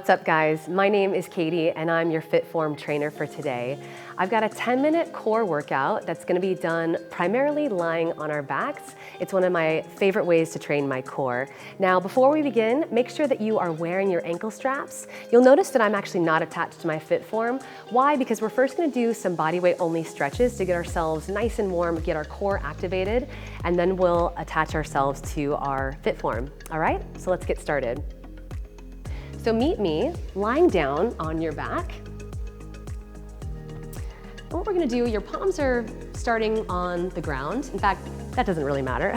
What's up, guys? My name is Katie and I'm your FitForm trainer for today. I've got a 10-minute core workout that's going to be done primarily lying on our backs. It's one of my favorite ways to train my core. Now, before we begin, make sure that you are wearing your ankle straps. You'll notice that I'm actually not attached to my FitForm. Why? Because we're first going to do some bodyweight only stretches to get ourselves nice and warm, get our core activated, and then we'll attach ourselves to our FitForm. All right, so let's get started. So meet me lying down on your back. And what we're gonna do, your palms are starting on the ground. In fact, that doesn't really matter.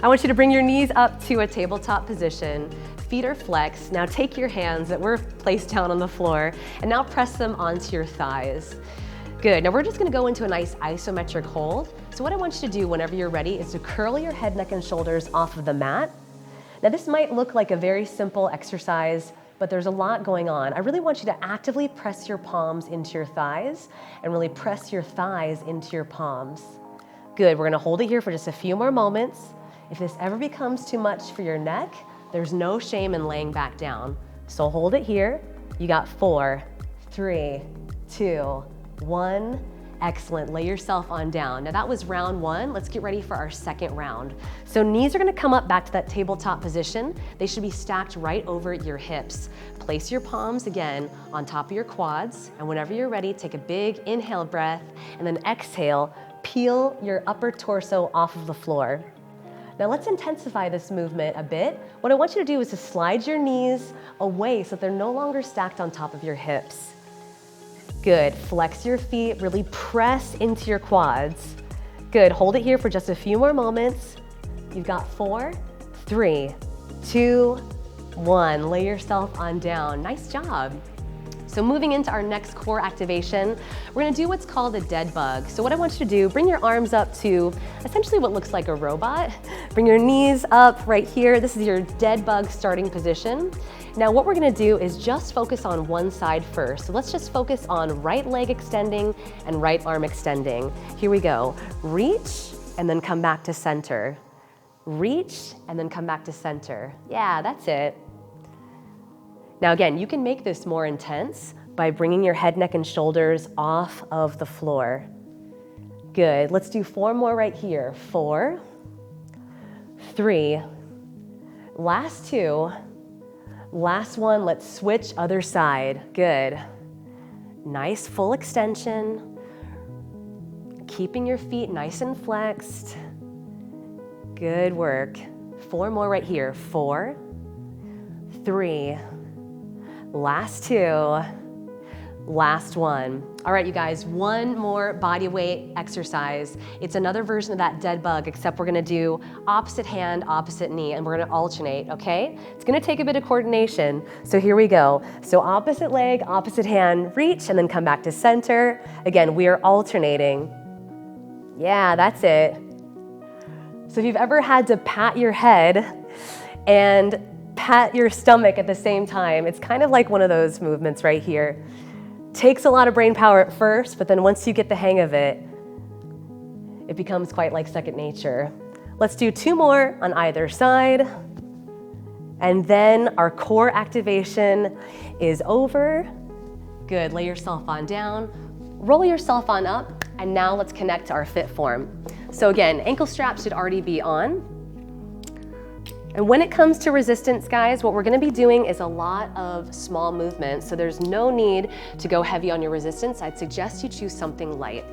I want you to bring your knees up to a tabletop position. Feet are flexed. Now take your hands that were placed down on the floor and now press them onto your thighs. Good, now we're just gonna go into a nice isometric hold. So what I want you to do whenever you're ready is to curl your head, neck, and shoulders off of the mat. Now this might look like a very simple exercise, but there's a lot going on. I really want you to actively press your palms into your thighs and really press your thighs into your palms. Good, we're gonna hold it here for just a few more moments. If this ever becomes too much for your neck, there's no shame in laying back down. So hold it here. You got 4, 3, 2, 1. Excellent, lay yourself on down. Now that was round 1. Let's get ready for our second round. So knees are gonna come up back to that tabletop position. They should be stacked right over your hips. Place your palms again on top of your quads, and whenever you're ready, take a big inhale breath, and then exhale, peel your upper torso off of the floor. Now let's intensify this movement a bit. What I want you to do is to slide your knees away so that they're no longer stacked on top of your hips. Good, flex your feet, really press into your quads. Good, hold it here for just a few more moments. You've got 4, 3, 2, 1. Lay yourself on down. Nice job. So moving into our next core activation, we're gonna do what's called a dead bug. So what I want you to do, bring your arms up to essentially what looks like a robot. Bring your knees up right here. This is your dead bug starting position. Now what we're gonna do is just focus on one side first. So let's just focus on right leg extending and right arm extending. Here we go. Reach and then come back to center. Reach and then come back to center. Yeah, that's it. Now again, you can make this more intense by bringing your head, neck, and shoulders off of the floor. Good, let's do 4 more right here. 4, 3, last 2, last 1, let's switch other side. Good. Nice full extension. Keeping your feet nice and flexed. Good work. 4 more right here. 4, 3, last 2, last 1. All right, you guys, 1 more body weight exercise. It's another version of that dead bug, except we're gonna do opposite hand, opposite knee, and we're gonna alternate, okay? It's gonna take a bit of coordination, so here we go. So opposite leg, opposite hand, reach, and then come back to center. Again, we are alternating. Yeah, that's it. So if you've ever had to pat your head and pat your stomach at the same time, it's kind of like one of those movements right here. Takes a lot of brain power at first, but then once you get the hang of it, it becomes quite like second nature. Let's do 2 more on either side. And then our core activation is over. Good, lay yourself on down, roll yourself on up, and now let's connect to our FitForm. So again, ankle straps should already be on. And when it comes to resistance, guys, what we're gonna be doing is a lot of small movements, so there's no need to go heavy on your resistance. I'd suggest you choose something light.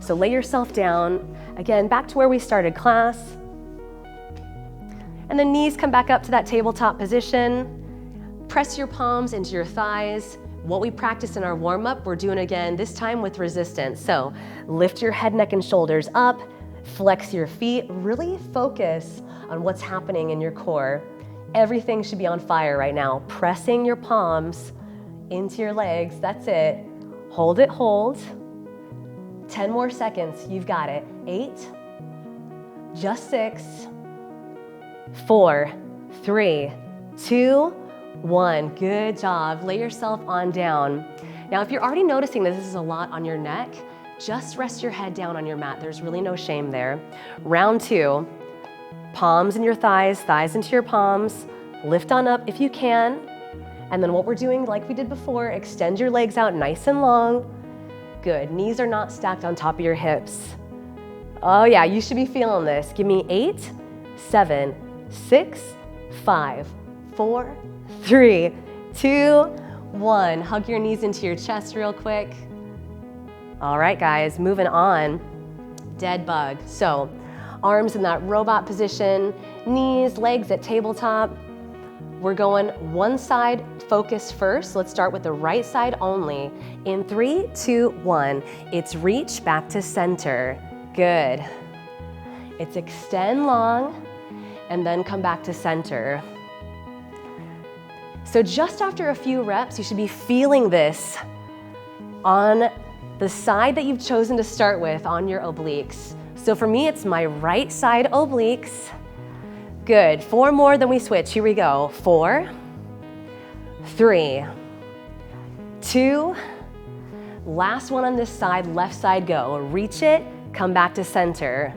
So lay yourself down, again, back to where we started class. And the knees come back up to that tabletop position. Press your palms into your thighs. What we practiced in our warm-up, we're doing again, this time with resistance. So lift your head, neck, and shoulders up, flex your feet, really focus on what's happening in your core. Everything should be on fire right now. Pressing your palms into your legs, that's it. Hold it, hold. 10 more seconds, you've got it. 8, just 6, 4, 3, 2, 1. Good job, lay yourself on down. Now, if you're already noticing that this is a lot on your neck, just rest your head down on your mat. There's really no shame there. Round 2, palms in your thighs, thighs into your palms. Lift on up if you can. And then what we're doing, like we did before, extend your legs out nice and long. Good, knees are not stacked on top of your hips. Oh yeah, you should be feeling this. Give me 8, 7, 6, 5, 4, 3, 2, 1. Hug your knees into your chest real quick. All right, guys, moving on. Dead bug. So, arms in that robot position, knees, legs at tabletop. We're going one side focus first. Let's start with the right side only. In 3, 2, 1. It's reach back to center. Good. It's extend long and then come back to center. So just after a few reps, you should be feeling this on the side that you've chosen to start with on your obliques. So for me, it's my right side obliques. Good, 4 more, then we switch. Here we go. 4, 3, 2, last one on this side, left side go. Reach it, come back to center.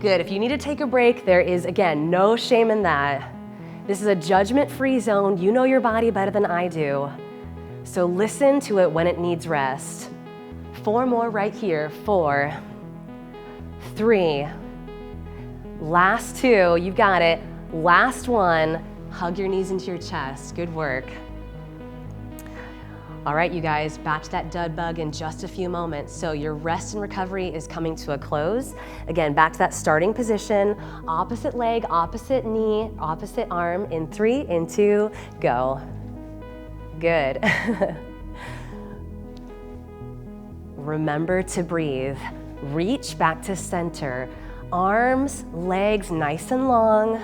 Good, if you need to take a break, there is, again, no shame in that. This is a judgment-free zone. You know your body better than I do. So listen to it when it needs rest. 4 more right here. 4, 3, last 2, you've got it. Last 1, hug your knees into your chest. Good work. All right, you guys, back to that dud bug in just a few moments. So your rest and recovery is coming to a close. Again, back to that starting position. Opposite leg, opposite knee, opposite arm. In 3, in 2, go. Good. Remember to breathe. Reach back to center. Arms, legs nice and long.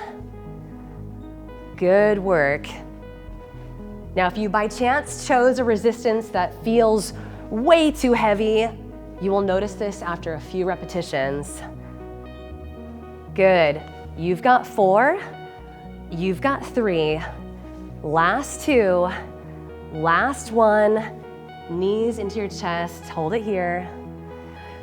Good work. Now, if you by chance chose a resistance that feels way too heavy, you will notice this after a few repetitions. Good. You've got 4, you've got 3, last 2, last 1, knees into your chest, hold it here.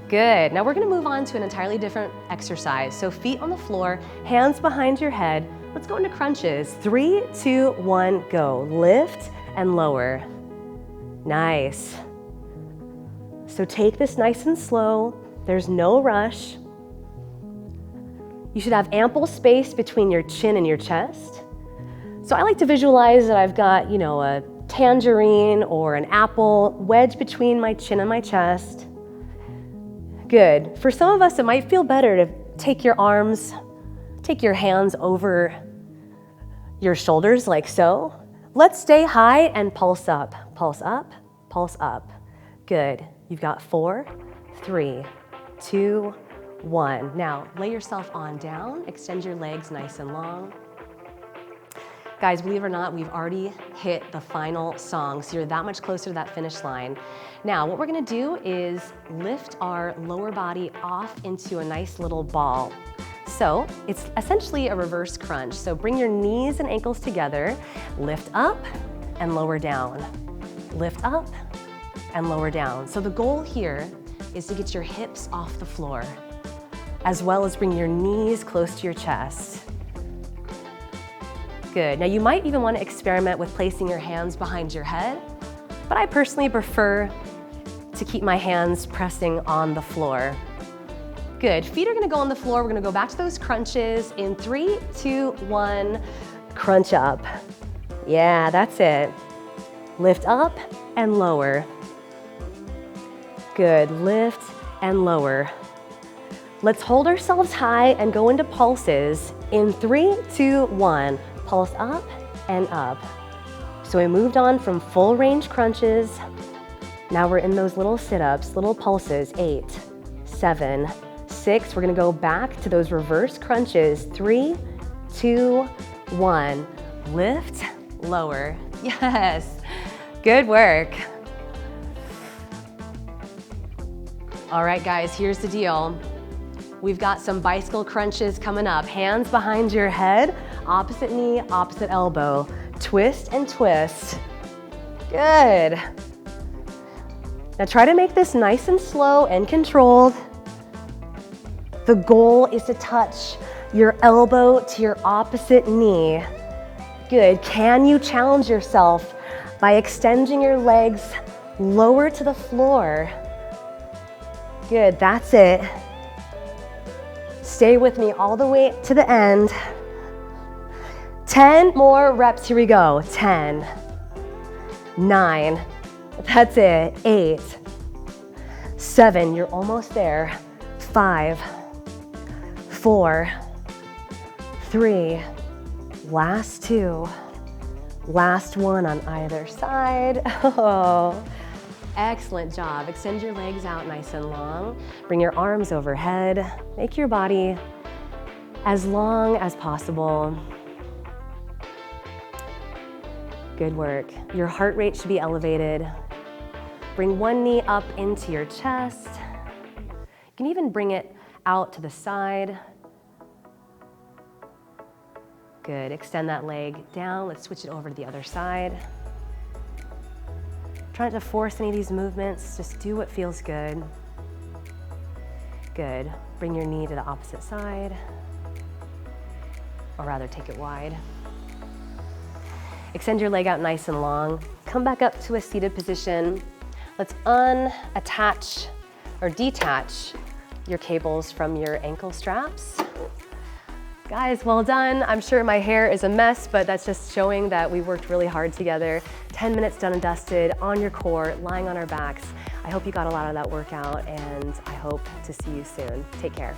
Good. Now we're going to move on to an entirely different exercise. So feet on the floor, hands behind your head. Let's go into crunches. 3, 2, 1, go. Lift and lower. Nice. So take this nice and slow. There's no rush. You should have ample space between your chin and your chest. So I like to visualize that I've got, a tangerine or an apple wedged between my chin and my chest. Good. For some of us, it might feel better to take your hands over your shoulders like so. Let's stay high and pulse up. Pulse up, pulse up. Good. You've got 4, 3, 2, 1. Now, lay yourself on down. Extend your legs nice and long. Guys, believe it or not, we've already hit the final song, so you're that much closer to that finish line. Now, what we're gonna do is lift our lower body off into a nice little ball. So it's essentially a reverse crunch. So bring your knees and ankles together, lift up and lower down. Lift up and lower down. So the goal here is to get your hips off the floor, as well as bring your knees close to your chest. Good. Now you might even want to experiment with placing your hands behind your head, but I personally prefer to keep my hands pressing on the floor. Good. Feet are going to go on the floor. We're going to go back to those crunches. In 3, 2, 1, crunch up. Yeah, that's it. Lift up and lower. Good. Lift and lower. Let's hold ourselves high and go into pulses. In 3, 2, 1. Pulse up and up. So we moved on from full range crunches. Now we're in those little sit-ups, little pulses. 8, 7, 6. We're gonna go back to those reverse crunches. 3, 2, 1. Lift, lower. Yes, good work. All right, guys, here's the deal. We've got some bicycle crunches coming up. Hands behind your head, opposite knee, opposite elbow. Twist and twist. Good. Now try to make this nice and slow and controlled. The goal is to touch your elbow to your opposite knee. Good. Can you challenge yourself by extending your legs lower to the floor? Good, that's it. Stay with me all the way to the end. 10 more reps, here we go. 10, 9, that's it. 8, 7, you're almost there. 5, 4, 3, last 2, last 1 on either side. Oh, excellent job. Extend your legs out nice and long. Bring your arms overhead. Make your body as long as possible. Good work. Your heart rate should be elevated. Bring one knee up into your chest. You can even bring it out to the side. Good, extend that leg down. Let's switch it over to the other side. Try not to force any of these movements, just do what feels good. Good, bring your knee to the opposite side, or rather take it wide. Extend your leg out nice and long. Come back up to a seated position. Let's unattach or detach your cables from your ankle straps. Guys, well done. I'm sure my hair is a mess, but that's just showing that we worked really hard together. 10 minutes done and dusted on your core, lying on our backs. I hope you got a lot of that workout, and I hope to see you soon. Take care.